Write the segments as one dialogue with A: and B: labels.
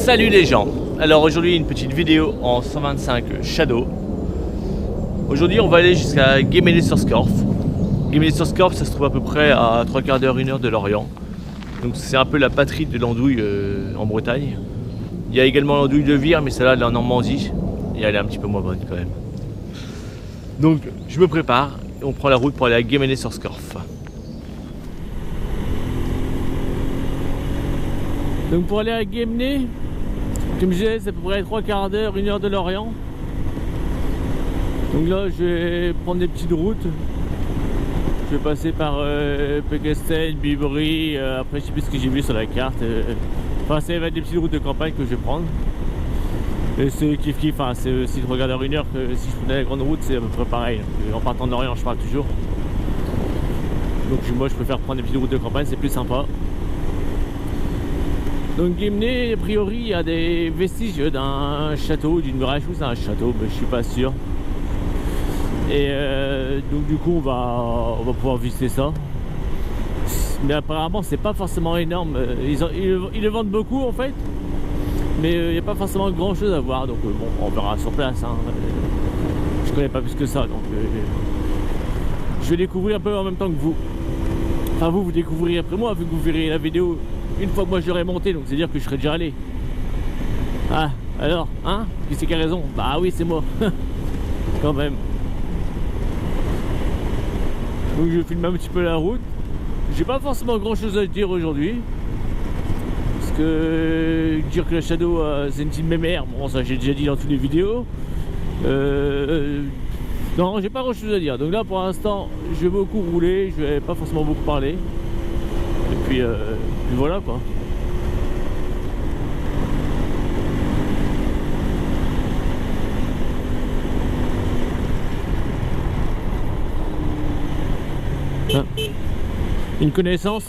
A: Salut les gens. Alors aujourd'hui une petite vidéo en 125 Shadow. Aujourd'hui on va aller jusqu'à Guéméné-sur-Scorff. Guéméné-sur-Scorff, ça se trouve à peu près à 3/4 d'heure, 1 heure de Lorient. Donc c'est un peu la patrie de l'andouille en Bretagne. Il y a également l'andouille de Vire, mais celle-là elle est en Normandie. Et elle est un petit peu moins bonne quand même. Donc je me prépare et on prend la route pour aller à Guéméné-sur-Scorff. Donc pour aller à Guémené, comme je disais, c'est à peu près 3/4 d'heure, 1 heure de Lorient. Donc là je vais prendre des petites routes. Je vais passer par Péquestel, Bibri, après je sais plus ce que j'ai vu sur la carte. Enfin ça va être des petites routes de campagne que je vais prendre. Et c'est kiff, hein, c'est aussi 3/4 d'heure, 1 heure que si je prenais la grande route, c'est à peu près pareil. En partant d'Orient je parle toujours. Donc moi je préfère prendre des petites routes de campagne, c'est plus sympa. Donc Guémené, a priori, il y a des vestiges d'un château, d'une muraille, je trouve que c'est un château, mais je suis pas sûr. Et donc du coup on va pouvoir visiter ça. Mais apparemment c'est pas forcément énorme, ils le vendent beaucoup en fait. Mais il n'y a pas forcément grand chose à voir, donc bon, on verra sur place. Hein. Je connais pas plus que ça, donc je vais découvrir un peu en même temps que vous. Enfin vous découvrirez après moi, vu que vous verrez la vidéo une fois que moi j'aurai monté, donc c'est à dire que je serai déjà allé. Ah, alors, hein? Qui c'est qui a raison? Bah oui, c'est moi. Quand même. Donc je filme un petit peu la route. J'ai pas forcément grand chose à dire aujourd'hui. Parce que dire que la Shadow c'est une team mémère, bon ça j'ai déjà dit dans toutes les vidéos. Non, j'ai pas grand chose à dire. Donc là pour l'instant, je vais beaucoup rouler, je vais pas forcément beaucoup parler. Et puis voilà quoi. Ah. Une connaissance.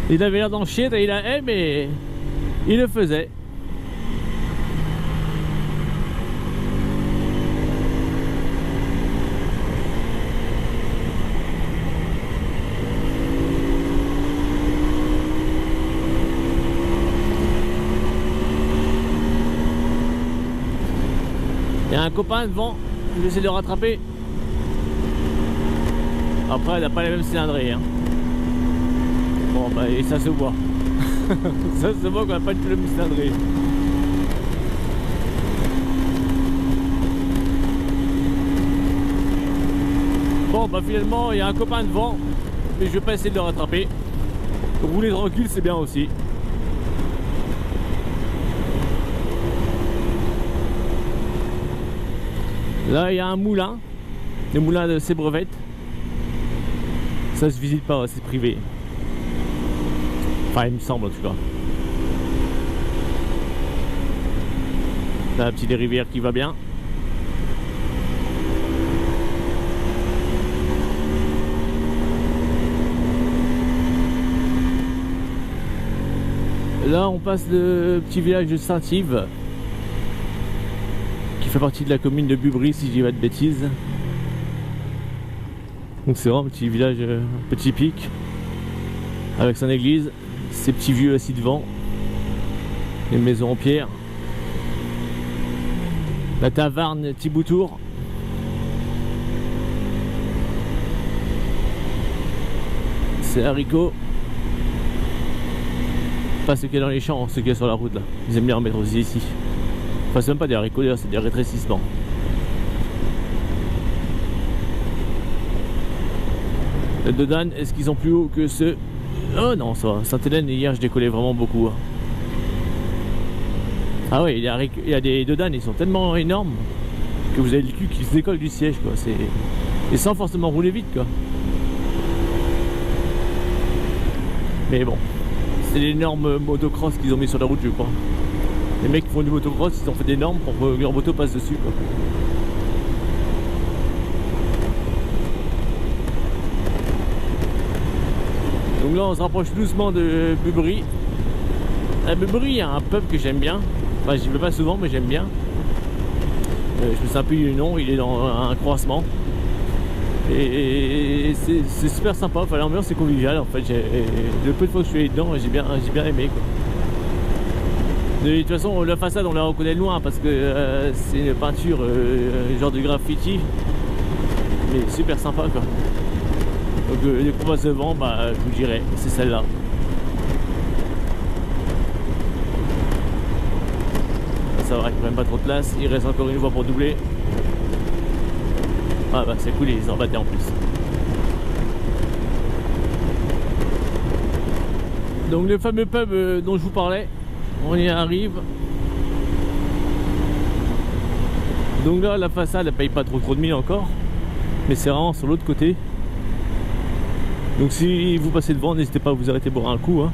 A: Il avait l'air d'en chier, il a mais il le faisait. Il y a un copain devant, je vais essayer de le rattraper. Après, elle n'a pas les mêmes cylindrées. Hein. Bon, bah, et ça se voit. Ça se voit qu'on n'a pas du tout les mêmes cylindrées. Bon, bah, finalement, il y a un copain devant, mais je vais pas essayer de le rattraper. Rouler tranquille, c'est bien aussi. Là il y a un moulin, le moulin de Sébrevette. Ça se visite pas, c'est privé. Enfin il me semble en tout cas. Là la petite rivière qui va bien. Là on passe le petit village de Saint-Yves, fait partie de la commune de Bubry si je dis pas de bêtises. Donc c'est vraiment un petit village un peu typique avec son église, ses petits vieux assis devant, les maisons en pierre, la taverne Thiboutour. C'est haricots. Pas ce qu'il y a dans les champs, ce qu'il y a sur la route là. Ils aiment bien en mettre aussi ici. Enfin, c'est même pas des haricots, c'est des rétrécissements. Les deux d'âne, est-ce qu'ils sont plus hauts que ceux? Oh non, ça va. Sainte-Hélène, hier je décollais vraiment beaucoup. Hein. Ah ouais, il y a des deux d'âne, ils sont tellement énormes que vous avez le cul qui se décolle du siège quoi. Et sans forcément rouler vite quoi. Mais bon, c'est l'énorme motocross qu'ils ont mis sur la route je crois. Les mecs qui font du motocross, ils ont fait des normes pour que leur moto passe dessus quoi. Donc là on se rapproche doucement de Bubry. À Bubry il y a un pub que j'aime bien. Enfin j'y vais pas souvent mais j'aime bien. Je me souviens plus du nom, il est dans un croisement. Et c'est super sympa, enfin, l'ambiance est conviviale en fait. Le peu de fois que je suis allé dedans, j'ai bien aimé quoi. De toute façon la façade on la reconnaît de loin parce que c'est une peinture genre de graffiti. Mais super sympa quoi. Donc les combats de vent, bah je vous dirais, c'est celle-là. Ça va, ils prennent pas trop de place, il reste encore une voie pour doubler. Ah bah c'est cool, ils en battaient en plus. Donc le fameux pub dont je vous parlais, on y arrive. Donc là la façade elle paye pas trop de mille encore, mais c'est vraiment sur l'autre côté. Donc si vous passez devant, n'hésitez pas à vous arrêter boire un coup hein.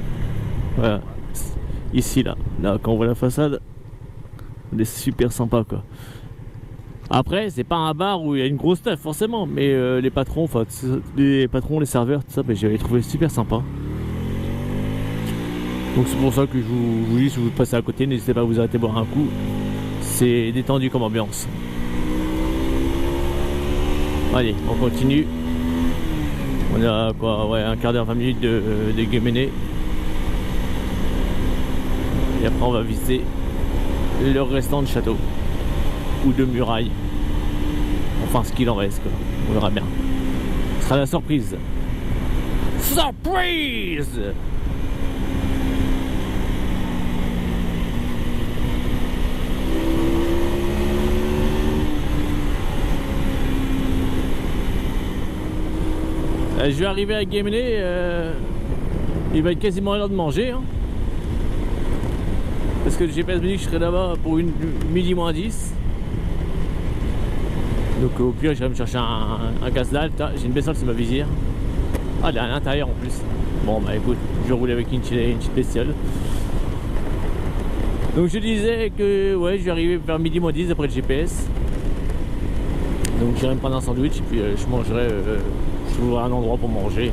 A: Voilà, ici là quand on voit la façade, c'est super sympa quoi. Après c'est pas un bar où il y a une grosse teuf forcément, mais les patrons, enfin les serveurs, tout ça, bah, j'avais trouvé super sympa. Donc c'est pour ça que je vous dis, si vous passez à côté, n'hésitez pas à vous arrêter boire un coup. C'est détendu comme ambiance. Allez, on continue. On a quoi, ouais, un quart d'heure, 20 minutes de Guéméné. Et après on va visiter le restant de château ou de muraille. Enfin ce qu'il en reste quoi. On verra bien. Ce sera la surprise. Surprise! Je vais arriver à Guéméné, il va être quasiment l'heure de manger hein. Parce que le GPS me dit que je serai là-bas pour une midi moins 10. Donc au pire j'irai me chercher un casse-dalle. J'ai une bestiole sur ma visière. Ah elle est à l'intérieur en plus. Bon bah écoute, je roule avec une petite bestiole. Donc je disais que ouais, je vais arriver vers midi moins 10 après le GPS. Donc j'irai me prendre un sandwich et puis je mangerai, je trouverai un endroit pour manger. De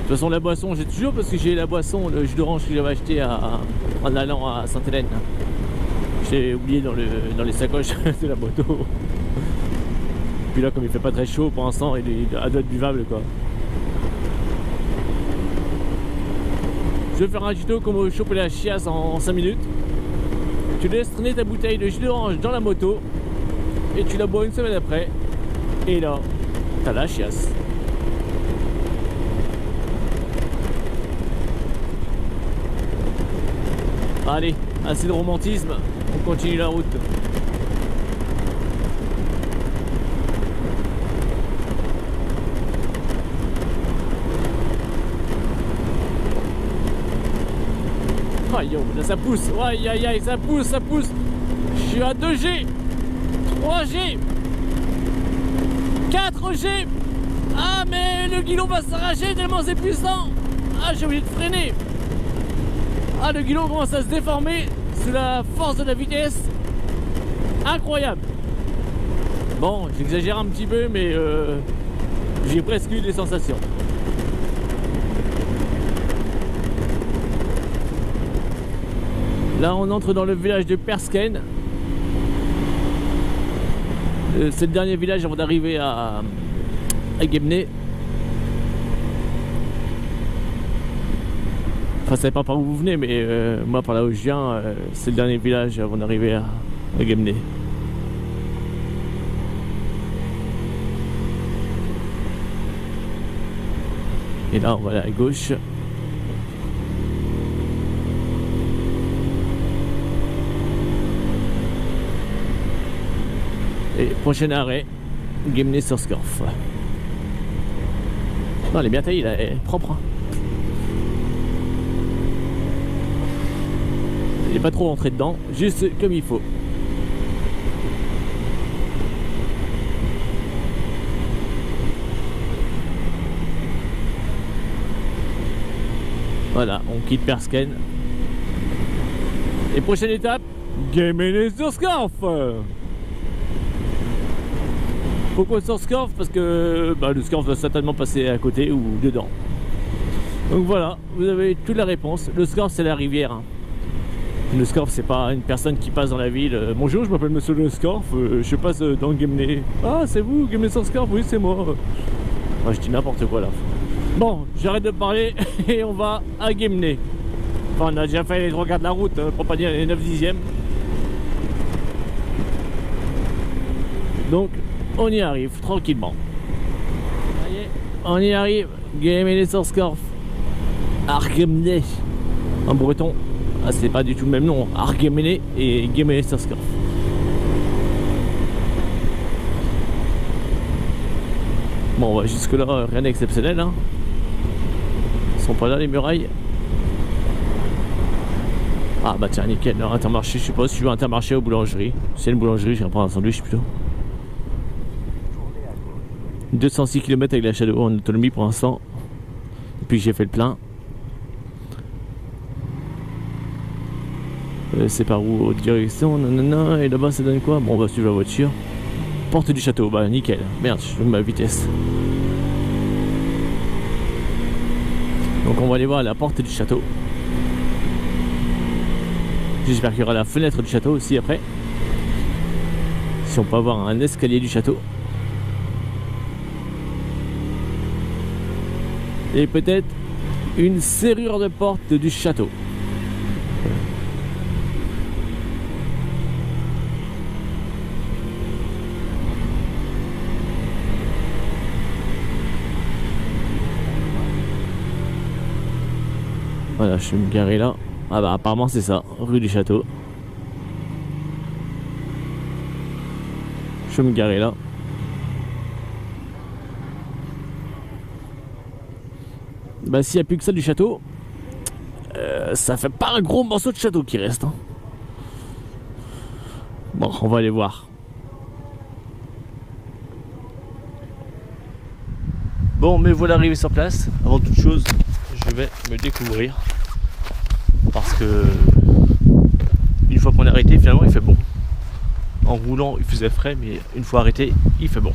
A: toute façon la boisson j'ai toujours, parce que j'ai la boisson, le jus d'orange que j'avais acheté en allant à Sainte-Hélène. J'ai oublié dans les sacoches de la moto. Puis là comme il fait pas très chaud pour l'instant, il est à doigt buvable quoi. Je vais faire un tuto comme choper la chiasse en 5 minutes. Tu laisses traîner ta bouteille de jus d'orange dans la moto et tu la bois une semaine après. Et là, t'as la chiasse. Allez, assez de romantisme, on continue la route. Aïe, là ça pousse, aïe aïe aïe, ça pousse, ça pousse. Je suis à 2G, 3G, 4G. Ah mais le guidon va s'arracher tellement c'est puissant. Ah j'ai oublié de freiner. Ah le guidon commence à se déformer sous la force de la vitesse. Incroyable. Bon j'exagère un petit peu mais j'ai presque eu des sensations. Là on entre dans le village de Persken. C'est le dernier village avant d'arriver à Guéméné. Enfin ça dépend par où vous venez, mais moi par là où je viens, c'est le dernier village avant d'arriver à Guéméné. Et là on va aller à gauche. Et prochain arrêt, Guéméné-sur-Scorff. Non, elle est bien taillée, là, elle est propre. Hein. Il n'est pas trop rentré dedans, juste comme il faut. Voilà, on quitte Persken. Et prochaine étape, Guéméné-sur-Scorff. Pourquoi sur Scorff? Parce que le Scorff va certainement passer à côté ou dedans. Donc voilà, vous avez toute la réponse. Le Scorff c'est la rivière. Hein. Le Scorf, c'est pas une personne qui passe dans la ville. Bonjour, je m'appelle Monsieur le Scorf, je passe dans Guémené. Ah, c'est vous, Guémené sur Scorf? Oui, c'est moi. Je dis n'importe quoi là. Bon, j'arrête de parler et on va à Guémené. Enfin, on a déjà fait les 3 quarts de la route, pour pas dire les 9 dixièmes. Donc, on y arrive tranquillement. Ça y est, on y arrive. Guémené sur Scorf. Arguemné en breton. Ah, c'est pas du tout le même nom. Arguemné et Guémené sur Scorf. Bon, jusque là, rien d'exceptionnel. Hein. Ils sont pas là les murailles. Ah bah tiens, nickel. Alors, Intermarché, je sais pas si tu veux Intermarché ou boulangerie. Si c'est une boulangerie, je vais prendre un sandwich plutôt. 206 km avec la Shadow en autonomie pour l'instant. Depuis que j'ai fait le plein. C'est par où? Haute direction, nanana, et là-bas ça donne quoi? Bon, on va suivre la voiture. Porte du château, bah nickel. Merde, je mets ma vitesse. Donc on va aller voir la porte du château. J'espère qu'il y aura la fenêtre du château aussi après. Si on peut avoir un escalier du château. Et peut-être une serrure de porte du château. Voilà, je vais me garer là. Ah bah apparemment c'est ça, rue du Château. Je vais me garer là. Bah s'il n'y a plus que ça du château, ça fait pas un gros morceau de château qui reste. Hein. Bon, on va aller voir. Bon, mais voilà arrivé sur place. Avant toute chose, je vais me découvrir. Parce que une fois qu'on est arrêté, finalement il fait bon. En roulant il faisait frais, mais une fois arrêté il fait bon.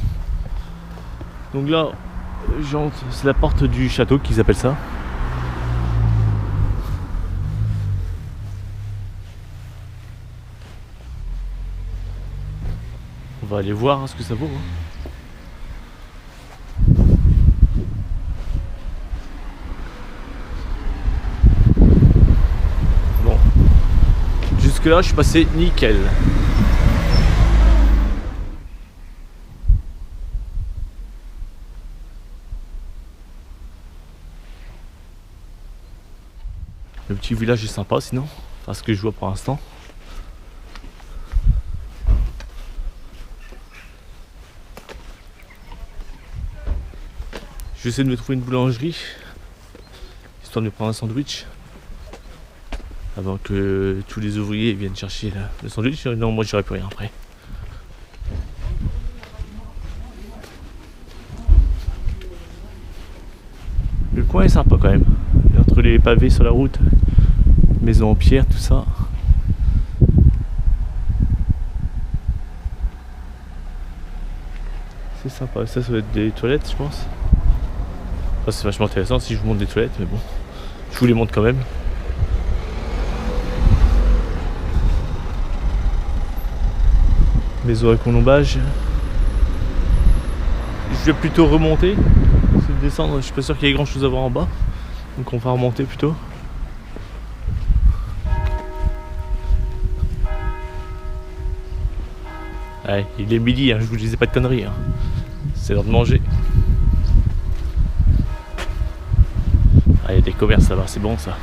A: Donc là c'est la porte du château qu'ils appellent ça. On va aller voir hein, ce que ça vaut. Hein. Là je suis passé nickel. Le petit village est sympa sinon, enfin ce que je vois pour l'instant. Je vais essayer de me trouver une boulangerie histoire de me prendre un sandwich. Avant que tous les ouvriers viennent chercher le sandwich. Non, moi j'aurais plus rien après. Le coin est sympa quand même. Entre les pavés sur la route, maisons en pierre, tout ça. C'est sympa. Ça va être des toilettes, je pense. Enfin, c'est vachement intéressant si je vous montre des toilettes, mais bon, je vous les montre quand même. Maison à colombage. Je vais plutôt remonter. Parce que descendre, je suis pas sûr qu'il y ait grand chose à voir en bas. Donc on va remonter plutôt. Ouais, il est midi, hein, je vous disais pas de conneries. Hein. C'est l'heure de manger. Ah, il y a des commerces là-bas, c'est bon ça.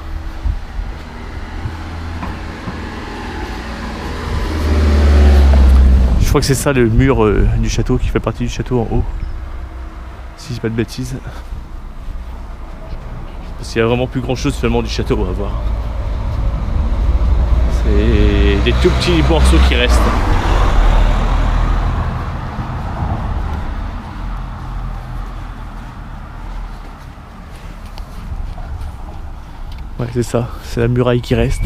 A: Je crois que c'est ça le mur du château qui fait partie du château en haut. Si je dis pas de bêtises. Parce qu'il y a vraiment plus grand chose finalement du château à voir. C'est des tout petits morceaux qui restent. Ouais, c'est ça, c'est la muraille qui reste.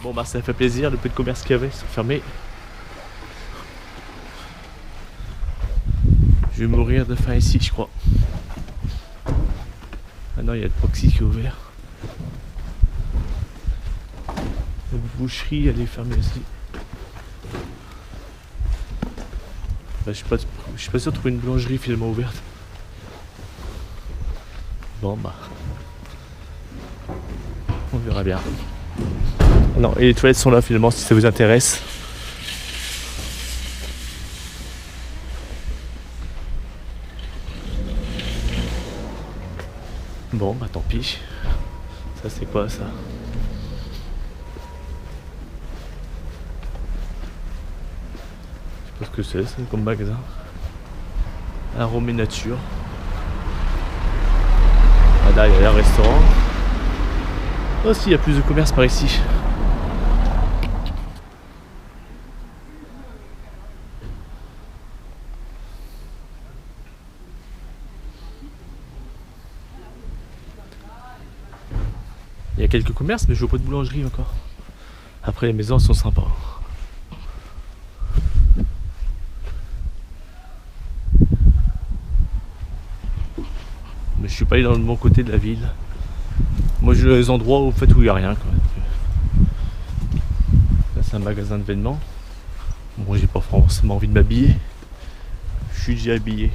A: Bon bah ça fait plaisir, le peu de commerce qu'il y avait sont fermés. Je vais mourir de faim ici je crois. Ah non, il y a le proxy qui est ouvert.
B: La boucherie elle est fermée aussi. Bah, je suis pas sûr de trouver une boulangerie finalement ouverte. Bon bah. On verra bien. Non, et les toilettes sont là finalement si ça vous intéresse. Bon bah tant pis. Ça c'est quoi ça? Je sais pas ce que c'est comme magasin. Arôme et nature. Ah là il y a un restaurant. Oh si, il y a plus de commerce par ici. Il y a quelques commerces, mais je vois pas de boulangerie encore. Après, les maisons sont sympas. Mais je suis pas allé dans le bon côté de la ville. Moi, je vais dans les endroits où, en fait, où il n'y a rien. Quoi. Là, c'est un magasin de vêtements. Bon, j'ai pas forcément envie de m'habiller. Je suis déjà habillé.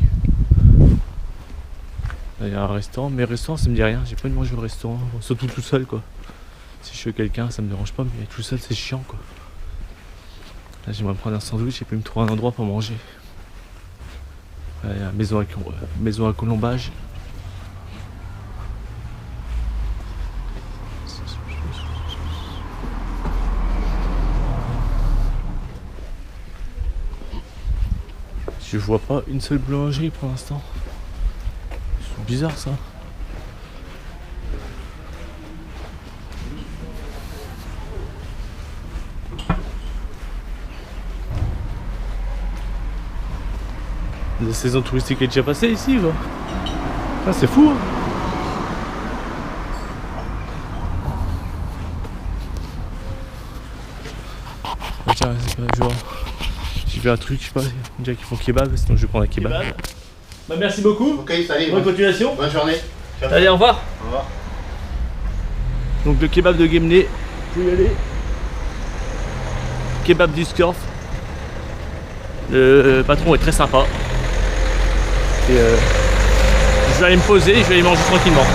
B: Là, il y a un restaurant, mais restaurant, ça me dit rien. J'ai pas envie de manger au restaurant, surtout tout seul, quoi. Si je suis avec quelqu'un, ça me dérange pas, mais tout seul, c'est chiant, quoi. Là, j'aimerais prendre un sandwich et puis me trouver un endroit pour manger. Là, il y a une maison à colombage. Je vois pas une seule boulangerie pour l'instant. C'est bizarre ça. La saison touristique est déjà passée ici, quoi. Ah, c'est fou. Hein. Ah, tiens, je vois. J'ai vu un truc, je sais pas, déjà qu'ils font kebab, sinon je vais prendre un kebab. Bah, merci beaucoup.
C: Ok, salut.
B: Bonne continuation.
C: Bonne journée.
B: Allez, au revoir.
C: Au revoir.
B: Donc le kebab de Guémené, vous pouvez y aller. Kebab du Scorf. Le patron est très sympa. Et je vais aller me poser, je vais aller manger tranquillement.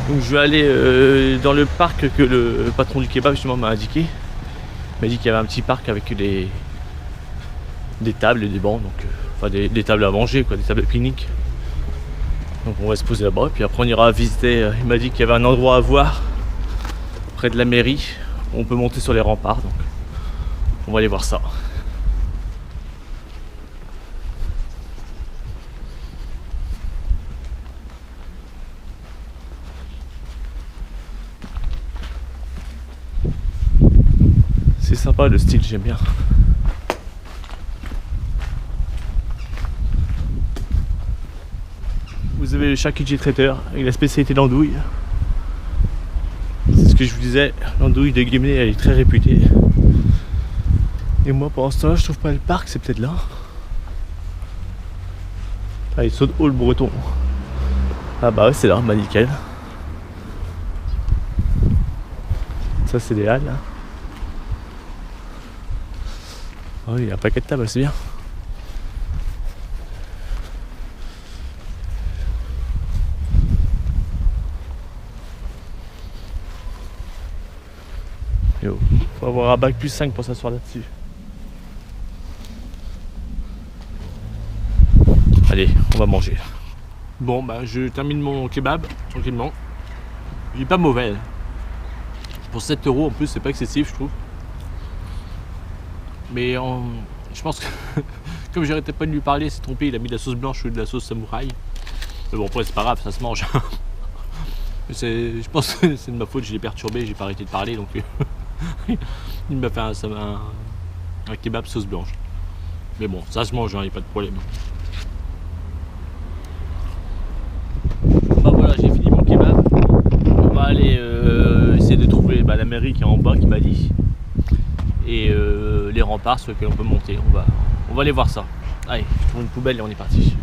B: Donc je vais aller dans le parc que le patron du kebab justement m'a indiqué. Il m'a dit qu'il y avait un petit parc avec des tables et des bancs, donc enfin des tables à manger, quoi, des tables de pique-nique. Donc on va se poser là-bas, et puis après on ira visiter. Il m'a dit qu'il y avait un endroit à voir près de la mairie. On peut monter sur les remparts, donc on va aller voir ça. C'est sympa le style, j'aime bien. Vous avez le charcutier traiteur avec la spécialité d'andouille. C'est ce que je vous disais, l'andouille de Guémené elle est très réputée. Et moi pour l'instant je trouve pas le parc, c'est peut-être là. Ah il saute haut le breton. Ah bah ouais c'est là, bah nickel. Ça c'est des halles là. Oh, il y a un paquet de tables, c'est bien. Yo, faut avoir un bac plus 5 pour s'asseoir là-dessus. Allez, on va manger. Bon, bah je termine mon kebab tranquillement. Il est pas mauvais. Pour 7 € en plus, c'est pas excessif, je trouve. Mais je pense que comme j'arrêtais pas de lui parler, c'est trompé, il a mis de la sauce blanche ou de la sauce samouraï. Mais bon après c'est pas grave, ça se mange. Je pense que c'est de ma faute, je l'ai perturbé, j'ai pas arrêté de parler donc il m'a fait un kebab sauce blanche. Mais bon, ça se mange, il n'y a pas de problème. Bah voilà, j'ai fini mon kebab. On va aller essayer de trouver la mairie qui est en bas qui m'a dit. Et les remparts sur lesquels on peut monter. On va aller voir ça. Allez, je trouve une poubelle et on est parti.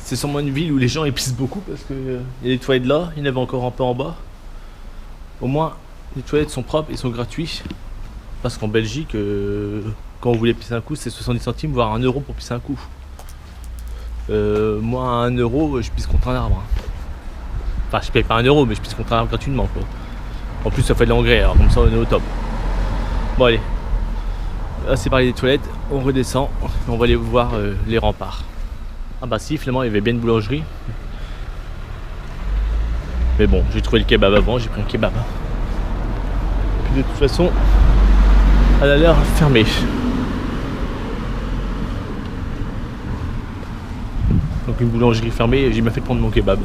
B: C'est sûrement une ville où les gens pissent beaucoup parce que il y a des toilettes là, il y en avait encore un peu en bas. Au moins, les toilettes sont propres et sont gratuites. Parce qu'en Belgique, quand on voulait pisser un coup, c'est 70 centimes, voire 1 euro pour pisser un coup. Moi, à 1 euro, je pisse contre un arbre. Enfin, je paye pas 1 euro, mais je pisse contre un arbre gratuitement, quoi. En plus, ça fait de l'engrais, alors comme ça, on est au top. Bon, allez. Là, c'est parlé des toilettes. On redescend. On va aller voir les remparts. Ah bah si, finalement, il y avait bien une boulangerie. Mais bon, j'ai trouvé le kebab avant, j'ai pris un kebab. Et puis de toute façon, elle a l'air fermée. Donc une boulangerie fermée, j'ai bien fait de prendre mon kebab.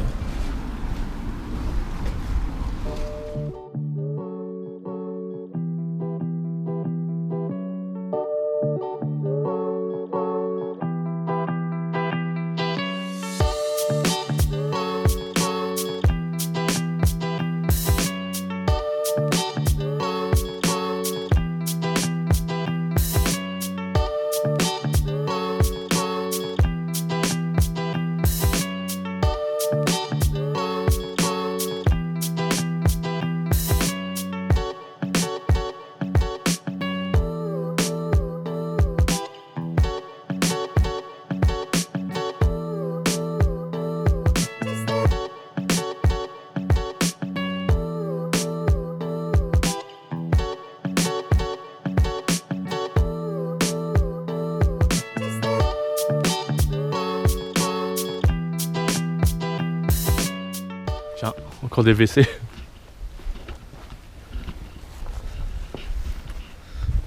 B: Tiens, encore des WC.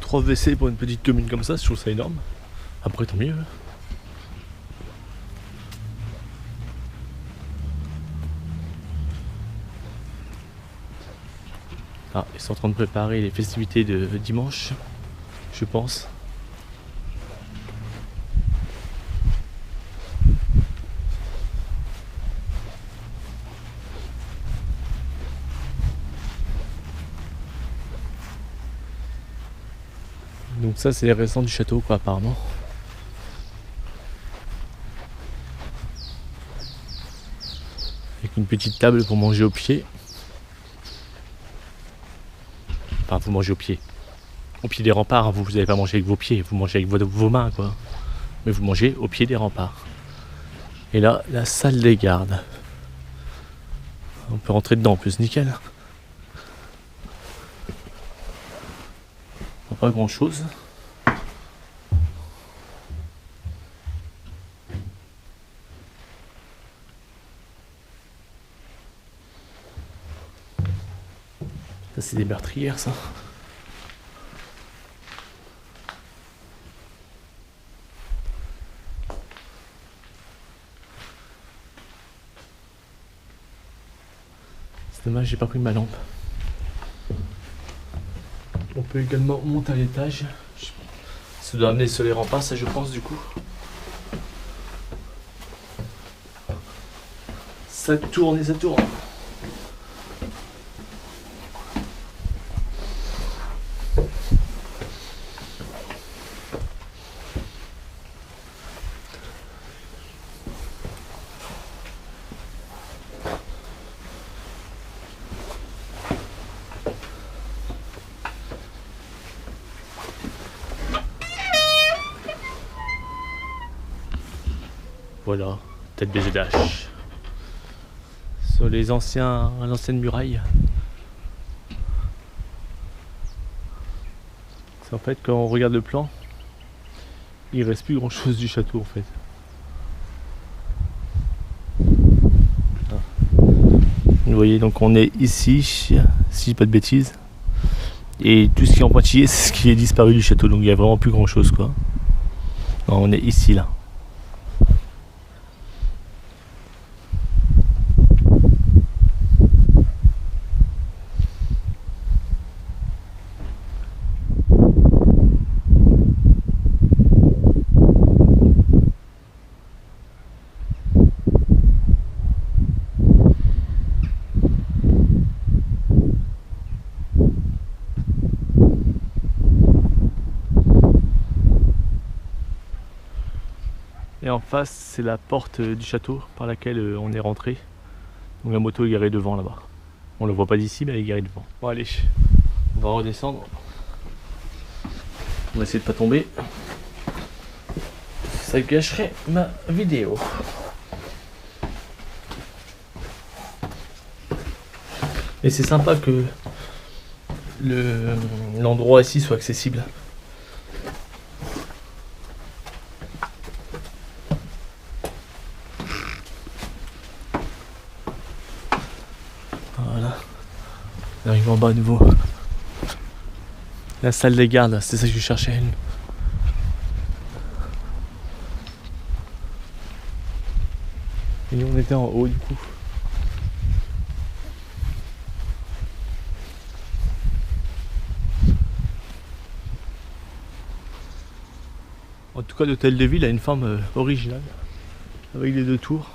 B: 3 WC pour une petite commune comme ça, je trouve ça énorme. Après, tant mieux. Ah, ils sont en train de préparer les festivités de dimanche, je pense. Donc ça, c'est les restants du château, quoi, apparemment. Avec une petite table pour manger au pied. Enfin, vous mangez au pied. Au pied des remparts, hein. Vous n'allez pas manger avec vos pieds, vous mangez avec vos mains, quoi. Mais vous mangez au pied des remparts. Et là, la salle des gardes. On peut rentrer dedans en plus, nickel. Pas grand chose. Ça, c'est des meurtrières, ça. C'est dommage, j'ai pas pris ma lampe. On peut également monter à l'étage. Ça doit amener sur les remparts, ça je pense du coup. Ça tourne et ça tourne. Voilà, tête des d'âge. Sur les l'ancienne muraille. C'est en fait quand on regarde le plan, il reste plus grand chose du château en fait. Vous voyez, donc on est ici, si je dis pas de bêtises. Et tout ce qui est en pointillé, c'est ce qui est disparu du château. Donc il n'y a vraiment plus grand chose quoi. Non, on est ici là. en face, c'est la porte du château par laquelle on est rentré. Donc la moto est garée devant là-bas. On le voit pas d'ici, mais elle est garée devant. Bon allez, on va redescendre. On va essayer de pas tomber. Ça gâcherait ma vidéo. Et c'est sympa que l'endroit ici soit accessible. Voilà. On arrive en bas à nouveau. La salle des gardes, c'est ça que je cherchais. Et nous on était en haut du coup. En tout cas, l'hôtel de ville a une forme originale, avec les deux tours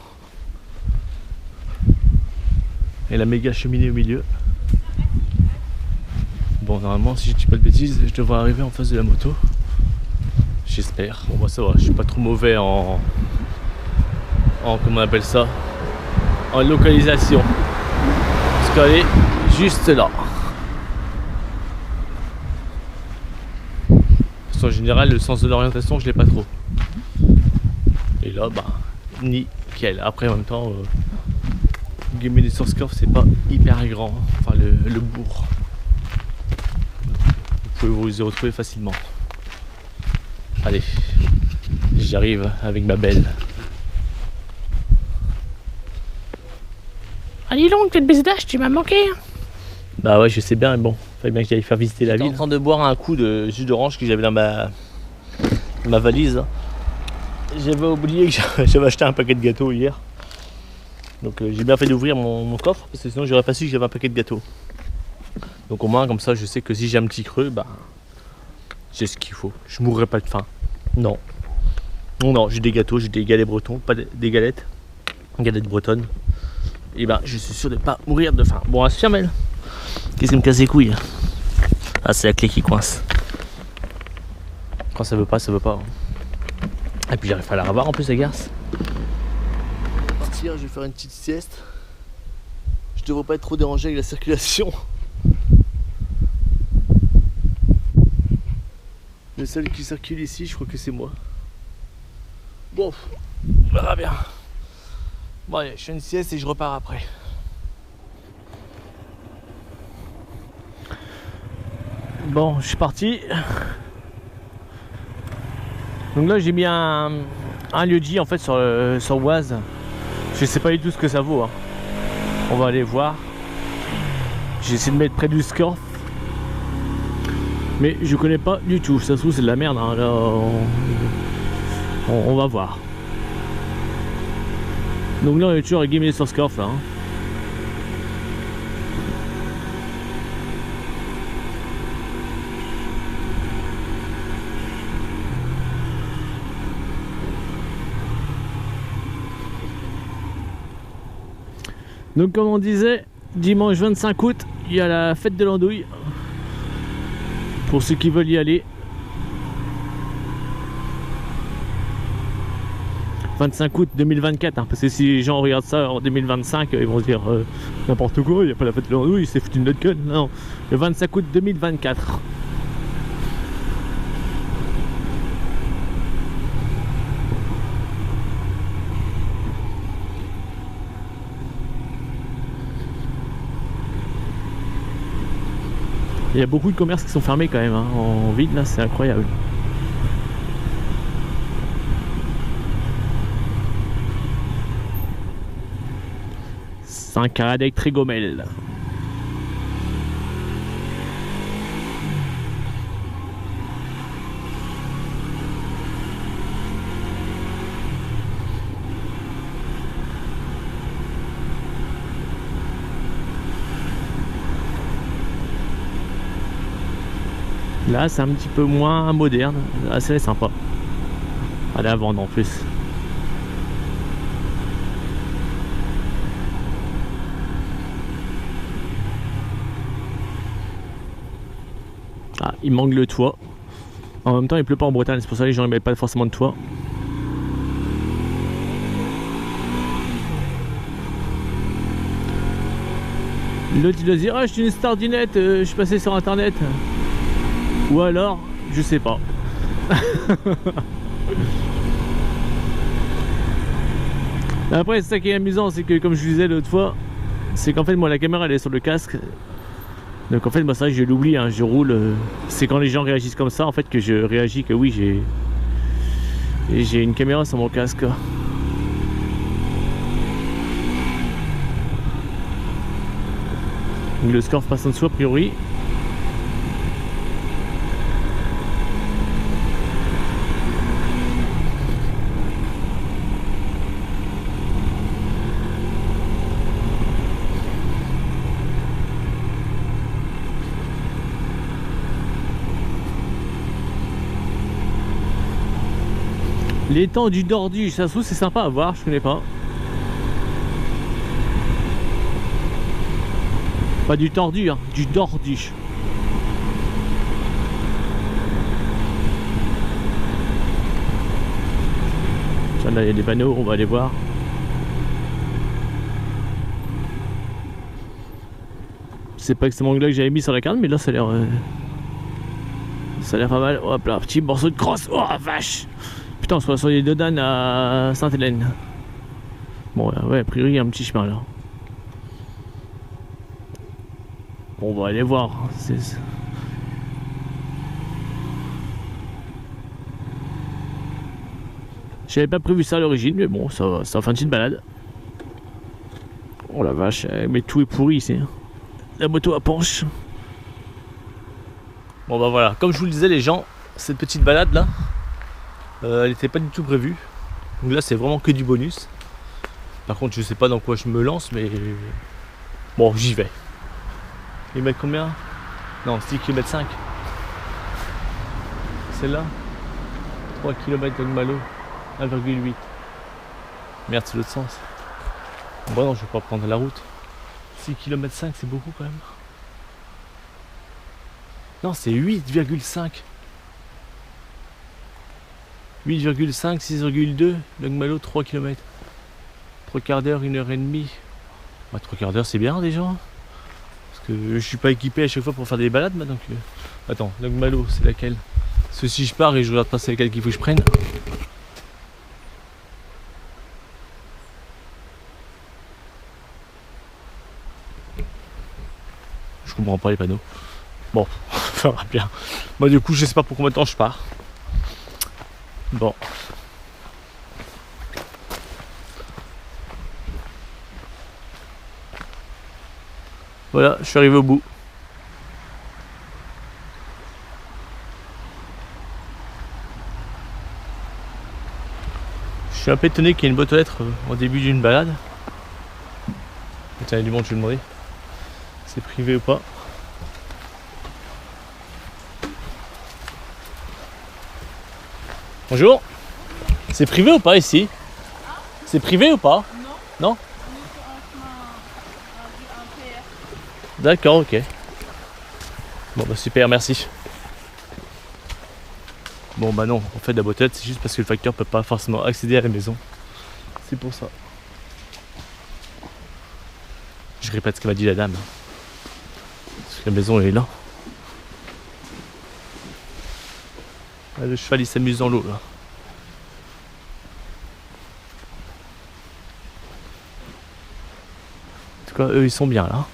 B: et la méga cheminée au milieu. Bon, normalement, si je dis pas de bêtises, je devrais arriver en face de la moto. J'espère. Bon, bah ça va, je suis pas trop mauvais en comment on appelle ça, en localisation, parce qu'elle est juste là. En général, le sens de l'orientation, je l'ai pas trop. Et là, bah, nickel. Après, en même temps, Guémené-sur-Scorff, c'est pas hyper grand. Enfin, le bourg. Vous pouvez vous y retrouver facilement. Allez, j'arrive avec ma belle.
C: Allez donc, tête BZH, tu m'as manqué.
B: Bah ouais, je sais bien, mais bon, fallait bien que j'aille faire visiter la ville. J'étais en train de boire un coup de jus d'orange que j'avais dans ma valise. J'avais oublié que j'avais acheté un paquet de gâteaux hier. Donc j'ai bien fait d'ouvrir mon coffre, parce que sinon j'aurais pas su que j'avais un paquet de gâteaux. Donc au moins, comme ça, je sais que si j'ai un petit creux, bah, j'ai ce qu'il faut. Je mourrai pas de faim. Non. Non, j'ai des gâteaux, j'ai des galets bretons, pas des galettes. Galettes bretonnes. Et ben, je suis sûr de pas mourir de faim. Bon, à se fermer là. Qu'est-ce qui me casse les couilles? Ah, c'est la clé qui coince. Quand ça veut pas, ça veut pas. Et puis j'arrive pas à la revoir en plus, la garce. Je vais partir, je vais faire une petite sieste. Je devrais pas être trop dérangé avec la circulation. Le seul qui circule ici, je crois que c'est moi. Bon, on verra bien. Bon allez, je fais une sieste et je repars après. Bon, je suis parti. Donc là j'ai mis un lieu-dit en fait sur Oise. Je sais pas du tout ce que ça vaut. Hein. On va aller voir. J'ai essayé de mettre près du Scorff. Mais je connais pas du tout. Ça se trouve c'est de la merde. Hein. Là, on va voir. Donc là on est toujours à Guémené-sur-Scorff là. Hein. Donc comme on disait, dimanche 25 août, il y a la fête de l'andouille. Pour ceux qui veulent y aller. 25 août 2024, hein, parce que si les gens regardent ça en 2025, ils vont se dire n'importe quoi, il n'y a pas la fête de l'andouille, il s'est foutu de notre gueule. Non, le 25 août 2024. Il y a beaucoup de commerces qui sont fermés quand même, hein, en ville là, c'est incroyable. Saint-Caradec Trégomel. Là c'est un petit peu moins moderne, là c'est sympa. Allez à vendre en plus. Ah, il manque le toit. En même temps il pleut pas en Bretagne, c'est pour ça que les gens ne mettent pas forcément de toit.
A: L'autre il doit se dire, ah je suis une star du net, je suis passé sur internet. Ou alors, je sais pas. Après c'est ça qui est amusant, c'est que comme je disais l'autre fois, c'est qu'en fait moi la caméra elle est sur le casque. Donc en fait moi ça je l'oublie, hein, je roule. C'est quand les gens réagissent comme ça en fait que je réagis que oui j'ai une caméra sur mon casque. Donc, le score passe en dessous a priori. Les temps du Dordu, ça se trouve c'est sympa à voir, je connais pas. Pas du tordu, hein, du Dordu. Tiens, là il y a des panneaux, on va aller voir. C'est pas exactement là que j'avais mis sur la carte, mais là ça a l'air pas mal. Hop là, petit morceau de crosse. Oh vache! Putain, on se voit sur les Dodanes à Sainte-Hélène. Bon, ouais, a priori, il y a un petit chemin là. Bon, on va aller voir. J'avais pas prévu ça à l'origine, mais bon, ça fait une petite balade. Oh la vache, mais tout est pourri ici. Hein. La moto à penche.
B: Bon bah voilà, comme je vous le disais les gens, cette petite balade là, elle n'était pas du tout prévue. Donc là c'est vraiment que du bonus. Par contre je sais pas dans quoi je me lance, mais bon j'y vais. Il met combien? Non, 6 km 5. Celle-là 3 km de Malo, 1,8. Merde, c'est l'autre sens. Bon non, je vais pas prendre la route. 6 km 5 c'est beaucoup quand même. Non, c'est 8,5. 8,5, 6,2. Longmalo, 3 km. 3 quarts d'heure, 1h30. Bah, 3 quarts d'heure, c'est bien déjà. Parce que je suis pas équipé à chaque fois pour faire des balades. Donc, attends, Longmalo, c'est laquelle? Ceci, je pars et je regarde pas c'est laquelle qu'il faut que je prenne. Je comprends pas les panneaux. Bon, ça va bien. Moi, du coup, je sais pas pour combien de temps je pars. Bon. Voilà, je suis arrivé au bout. Je suis un peu étonné qu'il y ait une boîte aux lettres au début d'une balade. Tiens, il y a du monde, je vais demander. C'est privé ou pas? Bonjour. C'est privé ou pas ici? C'est privé ou pas? Non. Non? D'accord, ok. Bon bah super, merci. Bon bah non, en fait la boîte c'est juste parce que le facteur peut pas forcément accéder à la maison. C'est pour ça. Je répète ce que m'a dit la dame. Parce que la maison est là. Ah, le cheval il s'amuse dans l'eau là. En tout cas eux ils sont bien là.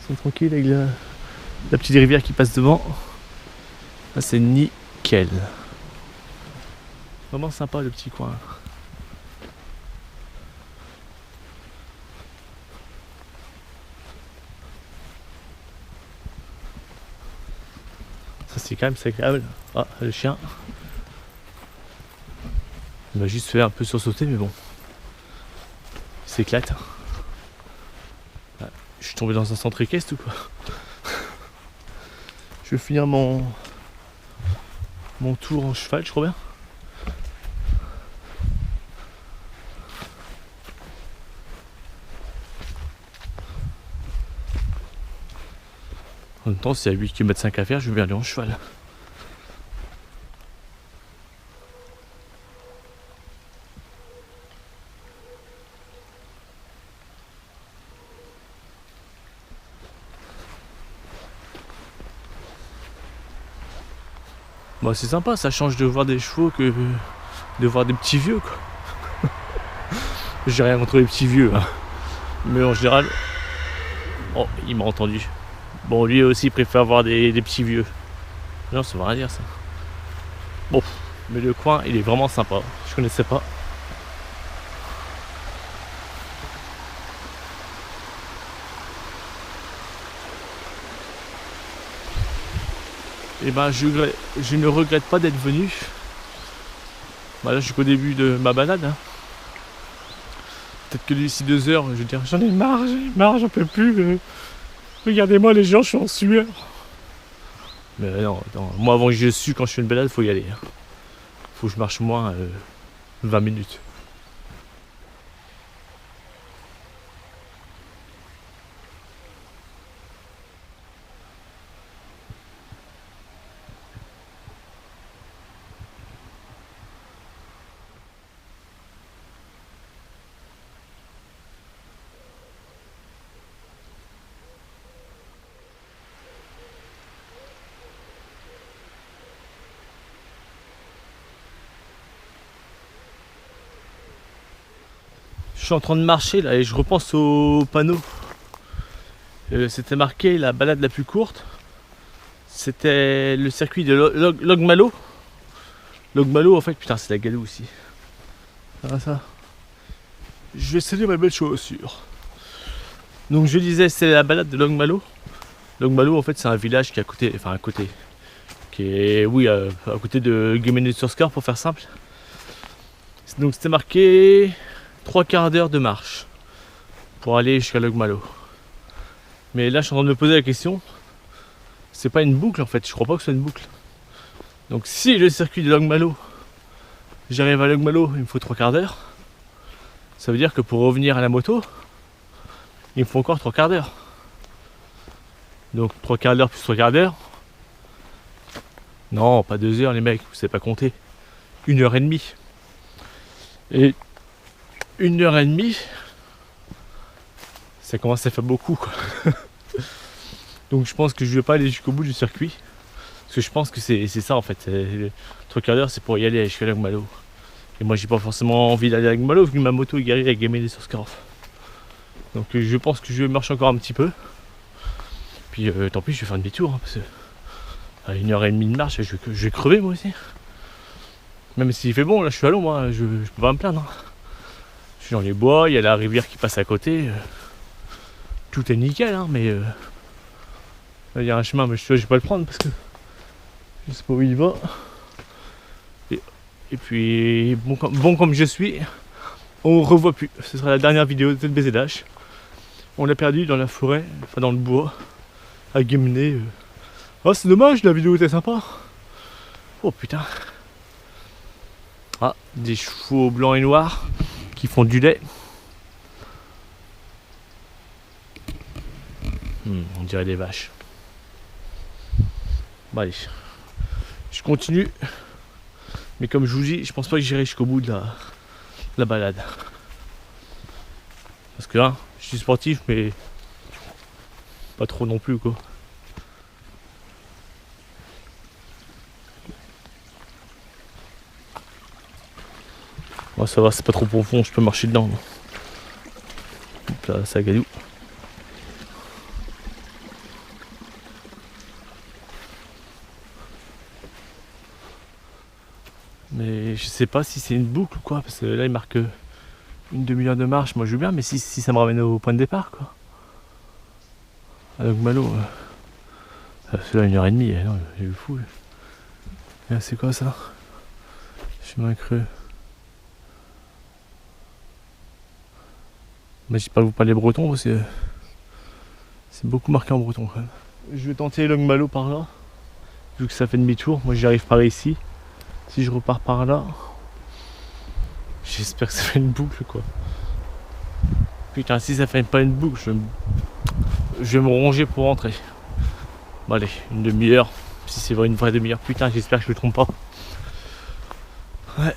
B: Ils sont tranquilles avec la petite rivière qui passe devant. Là c'est nickel. Vraiment sympa le petit coin. Ça c'est quand même agréable. Ah le chien. Il m'a juste fait un peu sursauter mais bon. Il s'éclate. Je suis tombé dans un centre équestre ou quoi? Je vais finir mon tour en cheval, je crois bien. En même temps, c'est à 8 km 5 à faire, je vais bien aller en cheval. Bah c'est sympa, ça change de voir des chevaux que de voir des petits vieux quoi. J'ai rien contre les petits vieux hein. Mais en général. Oh, il m'a entendu. Bon, lui aussi préfère voir des petits vieux. Non, ça veut rien dire ça. Bon, mais le coin il est vraiment sympa. Je connaissais pas. Et ben je ne regrette pas d'être venu. Bah là je suis qu'au début de ma balade hein. Peut-être que d'ici 2 heures je vais dire j'en ai marre, j'en peux plus. Regardez-moi les gens, je suis en sueur. Mais non, attends, moi avant que je sue quand je fais une balade, faut y aller. Faut que je marche au moins 20 minutes. Je suis en train de marcher là et je repense au panneau. C'était marqué la balade la plus courte. C'était le circuit de Logmalo. Logmalo en fait, putain c'est la galou aussi. Ah, ça. Je vais saluer mes belles chaussures. Donc je disais c'est la balade de Logmalo. Logmalo en fait c'est un village qui est à côté, enfin à côté. Qui est oui à côté de Guémené-sur-Scar pour faire simple. Donc c'était marqué 3/4 d'heure de marche pour aller jusqu'à Logmalo. Mais là je suis en train de me poser la question. C'est pas une boucle en fait, je crois pas que ce soit une boucle. Donc si le circuit de Logmalo, j'arrive à Logmalo, il me faut 3/4 d'heure. Ça veut dire que pour revenir à la moto, il me faut encore 3/4 d'heure. Donc 3/4 d'heure plus 3/4 d'heure. Non, pas 2 heures les mecs, vous savez pas compter. 1h30. Et 1h30, ça commence à faire beaucoup quoi. Donc je pense que je vais pas aller jusqu'au bout du circuit. Parce que je pense que c'est ça en fait. 3/4 d'heure c'est pour y aller jusqu'à Logmalo. Et moi j'ai pas forcément envie d'aller à Logmalo vu que ma moto est garée à Guémené-sur-Scar. Donc je pense que je vais marcher encore un petit peu. Puis tant pis je vais faire demi-tour hein, parce que à 1h30 de marche je vais crever moi aussi. Même s'il fait bon là je suis à l'eau moi, je peux pas me plaindre. Je suis dans les bois, il y a la rivière qui passe à côté. Tout est nickel hein, mais il y a un chemin mais je vais pas le prendre parce que je sais pas où il va. Et puis bon comme je suis, on revoit plus. Ce sera la dernière vidéo de cette BZH. On l'a perdu dans la forêt, enfin dans le bois, à Guémené. Oh c'est dommage, la vidéo était sympa. Oh putain. Ah, des chevaux blancs et noirs qui font du lait. On dirait des vaches. Bon allez, je continue. Mais comme je vous dis, je pense pas que j'irai jusqu'au bout de la balade. Parce que là, je suis sportif mais pas trop non plus quoi. Bon, ça va, c'est pas trop profond, je peux marcher dedans. Hop là, ça galou. Mais je sais pas si c'est une boucle ou quoi, parce que là il marque une demi-heure de marche, moi je veux bien, mais si ça me ramène au point de départ quoi. À Logmalo, c'est là 1h30, non, j'ai eu fou. C'est quoi ça? Chemin creux. Mais j'espère que vous parlez breton parce que c'est beaucoup marqué en breton quand même. Je vais tenter Logmalo par là, vu que ça fait demi-tour. Moi j'arrive par ici. Si je repars par là, j'espère que ça fait une boucle quoi. Putain, si ça fait pas une boucle, je vais me ronger pour rentrer. Bon allez, une demi-heure. Si c'est vrai une vraie demi-heure, putain, j'espère que je me trompe pas. Ouais.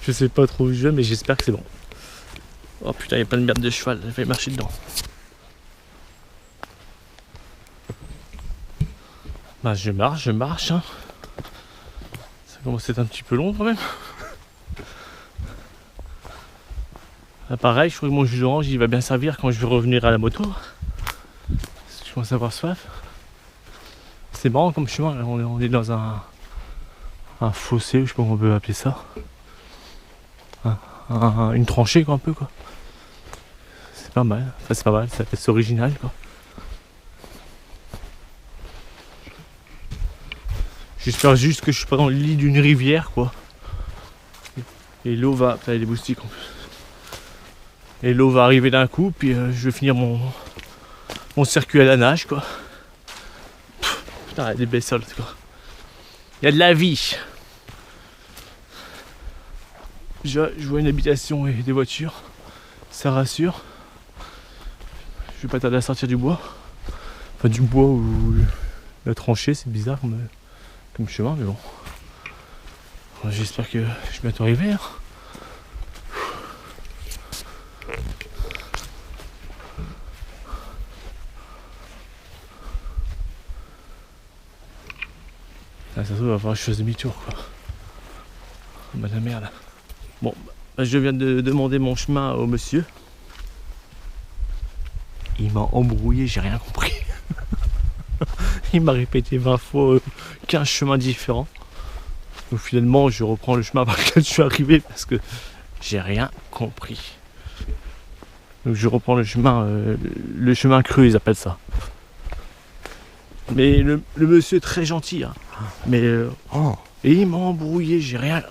B: Je sais pas trop où je vais, mais j'espère que c'est bon. Oh putain, il y a plein de merde de cheval, je vais marcher dedans. Bah je marche. Hein. Ça commence à être un petit peu long quand même. Là, pareil, je crois que mon jus d'orange il va bien servir quand je vais revenir à la moto. Parce que je commence à avoir soif. C'est marrant comme chemin, on est dans un fossé, je sais pas comment on peut appeler ça. Une tranchée quoi, un peu quoi. C'est pas mal, enfin c'est pas mal, c'est original quoi. J'espère juste que je suis pas dans le lit d'une rivière quoi. Et l'eau va. Putain, il y a des moustiques en plus. Et l'eau va arriver d'un coup, puis je vais finir mon circuit à la nage quoi. Putain, il y a des bestioles quoi. Il y a de la vie. Je vois une habitation et des voitures. Ça rassure. Je vais pas tarder à sortir du bois. Enfin du bois ou la tranchée, c'est bizarre comme chemin, mais bon. J'espère que je vais bientôt arriver. Hein. Ah, ça se trouve, il va falloir que je fasse demi-tour quoi. Bah la merde. Bon, bah, je viens de demander mon chemin au monsieur. Il m'a embrouillé, j'ai rien compris. Il m'a répété 20 fois 15 chemins différents. Donc finalement je reprends le chemin par lequel je suis arrivé parce que j'ai rien compris. Donc je reprends le chemin creux ils appellent ça. Mais le monsieur est très gentil hein. Mais et il m'a embrouillé, j'ai rien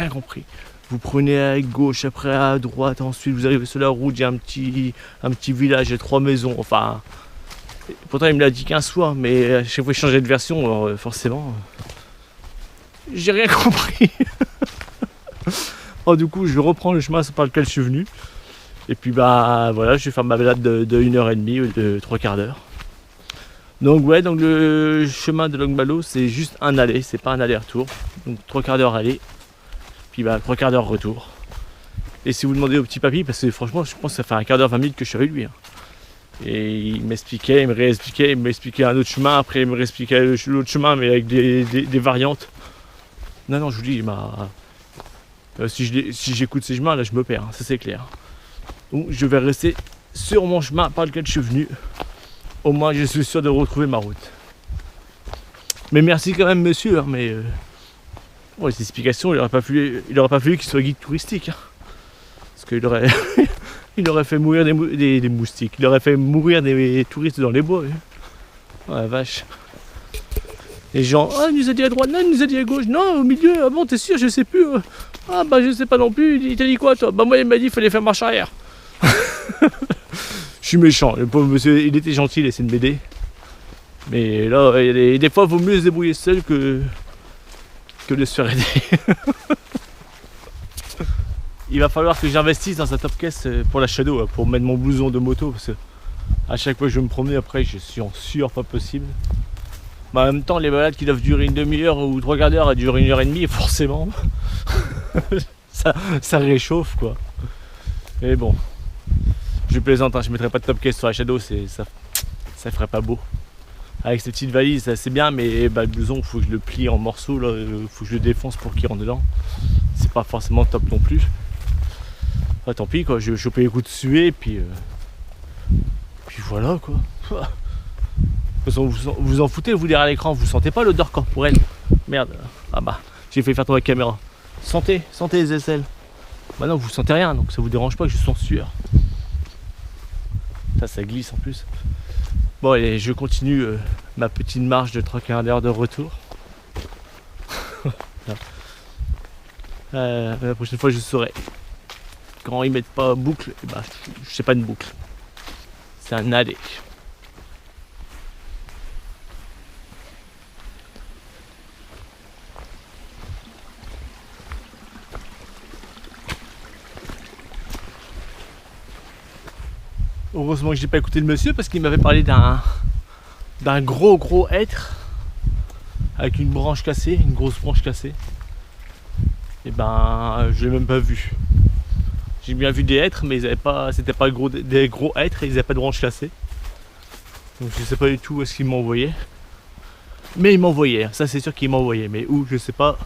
B: compris. Vous prenez à gauche, après à droite, ensuite vous arrivez sur la route, il y a un petit village, il y a 3 maisons, enfin. Pourtant il me l'a dit 15 fois, mais à chaque fois il changeait de version, alors forcément. J'ai rien compris. Du coup je reprends le chemin par lequel je suis venu. Et puis bah voilà, je vais faire ma balade de 1h30 ou de 3/4 d'heure. Donc ouais, donc le chemin de Longmalo c'est juste un aller, c'est pas un aller-retour. Donc 3/4 d'heure aller, puis bah 3/4 d'heure retour. Et si vous demandez au petit papy, parce que franchement je pense que ça fait 1/4 d'heure, 20 minutes que je suis avec lui. Hein. Et il m'expliquait, il me réexpliquait, il m'expliquait un autre chemin, après il me réexpliquait l'autre chemin mais avec des variantes. Non, je vous dis, il m'a. Si j'écoute ces chemins, là je me perds, hein, ça c'est clair. Donc je vais rester sur mon chemin par lequel je suis venu. Au moins je suis sûr de retrouver ma route. Mais merci quand même monsieur, hein, mais bon, les explications, il aurait pas fallu qu'il soit guide touristique. Hein, parce qu'il aurait. Il aurait fait mourir des moustiques. Il aurait fait mourir des touristes dans les bois. Hein. Oh la vache. Les gens, il nous a dit à droite, non, il nous a dit à gauche, non, au milieu, ah bon, t'es sûr, je sais plus. Ah bah je sais pas non plus, il t'a dit quoi toi? Bah moi il m'a dit qu'il fallait faire marche arrière. Je suis méchant, le pauvre monsieur, il était gentil, il essayait de m'aider. Mais là, des fois, il vaut mieux se débrouiller seul que de se faire aider. Il va falloir que j'investisse dans un top caisse pour la Shadow, pour mettre mon blouson de moto, parce que à chaque fois que je vais me promener après, je suis en sueur pas possible. Mais en même temps, les balades qui doivent durer une demi-heure ou 3/4 d'heure, elles durent 1h30, forcément. ça réchauffe quoi. Mais bon, je plaisante, hein, je mettrai pas de top case sur la Shadow, ça ferait pas beau. Avec ces petites valises, c'est bien, mais bah, le blouson, il faut que je le plie en morceaux, il faut que je le défonce pour qu'il rentre dedans. C'est pas forcément top non plus. Ah, tant pis quoi, je vais choper les coups de suée, puis voilà quoi. De toute façon, vous en foutez, vous derrière l'écran, vous sentez pas l'odeur corporelle. Merde, ah bah, j'ai fait faire tomber la caméra. Sentez les aisselles. Bah non, vous sentez rien, donc ça vous dérange pas que je suis en sueur. Ça glisse en plus. Bon allez, je continue ma petite marche de 3/4 d'heure de retour. La prochaine fois je saurai. Quand ils mettent pas boucle, bah, je sais pas une boucle. C'est un aller. Heureusement que j'ai pas écouté le monsieur parce qu'il m'avait parlé d'un gros hêtre avec une branche cassée, une grosse branche cassée. Et ben je l'ai même pas vu. J'ai bien vu des hêtres mais c'était pas des gros hêtres et ils avaient pas de branche cassée. Donc je sais pas du tout où est-ce qu'il m'a envoyé. Mais il m'envoyait, ça c'est sûr qu'il m'envoyait. Mais où, je sais pas.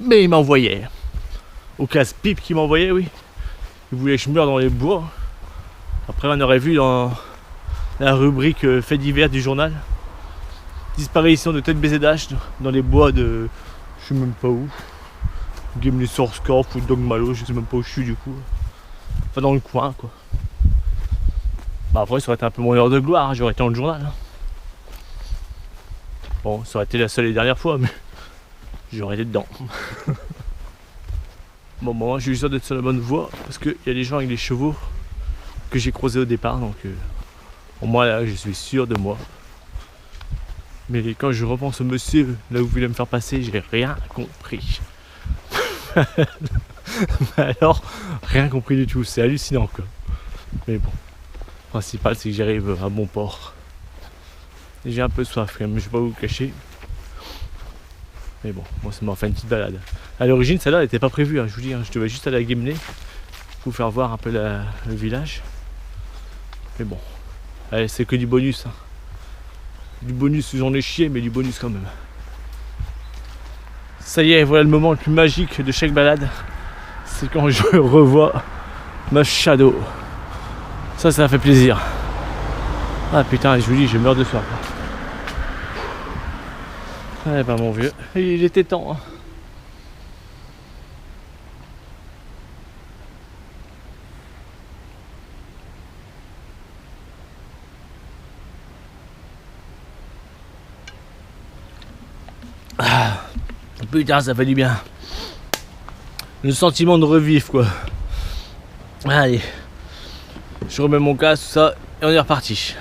B: Mais il m'envoyait. Au casse-pipe qu'il m'envoyait, oui. Il voulait que je meure dans les bois. Après, on aurait vu dans la rubrique faits divers du journal. Disparition de Ted BZH dans les bois de... Je sais même pas où. Guémené-sur-Scorff ou Dogmalo, je sais même pas où je suis du coup. Enfin dans le coin quoi. Bah après ça aurait été un peu mon heure de gloire, hein, j'aurais été dans le journal. Hein. Bon, ça aurait été la seule et dernière fois, mais j'aurais été dedans. Bon, moi je suis sûr d'être sur la bonne voie parce qu'il y a des gens avec des chevaux que j'ai croisés au départ, donc au moins là je suis sûr de moi. Mais quand je repense au monsieur là où vous voulez me faire passer, j'ai rien compris. Alors, rien compris du tout, c'est hallucinant quoi. Mais bon, le principal c'est que j'arrive à bon port. Et j'ai un peu soif quand même, je vais pas vous le cacher. Mais bon, moi ça m'a fait une petite balade. À l'origine, celle-là elle était pas prévue, hein, je vous dis, hein, je devais juste aller à Guémené, vous faire voir un peu le village. Mais bon, allez, c'est que du bonus. Hein. Du bonus, j'en ai chié, mais du bonus quand même. Ça y est, voilà le moment le plus magique de chaque balade. C'est quand je revois ma Shadow. Ça fait plaisir. Ah putain, je vous dis, je meurs de soif. Eh ben mon vieux, il était temps. Ah, putain, ça fait du bien. Le sentiment de revivre quoi. Allez, je remets mon casque, tout ça, et on est reparti.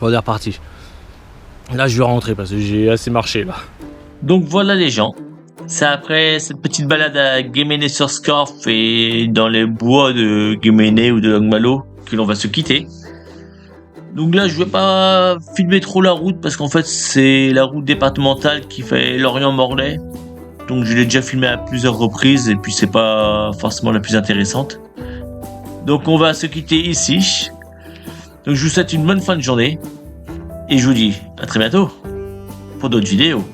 B: On est reparti. Là, je vais rentrer parce que j'ai assez marché là.
D: Donc voilà les gens. C'est après cette petite balade à Guémené-sur-Scorff et dans les bois de Guémené ou de Longmalo que l'on va se quitter. Donc là, je vais pas filmer trop la route parce qu'en fait, c'est la route départementale qui fait Lorient-Morlaix. Donc je l'ai déjà filmé à plusieurs reprises et puis c'est pas forcément la plus intéressante. Donc on va se quitter ici. Donc je vous souhaite une bonne fin de journée et je vous dis à très bientôt pour d'autres vidéos.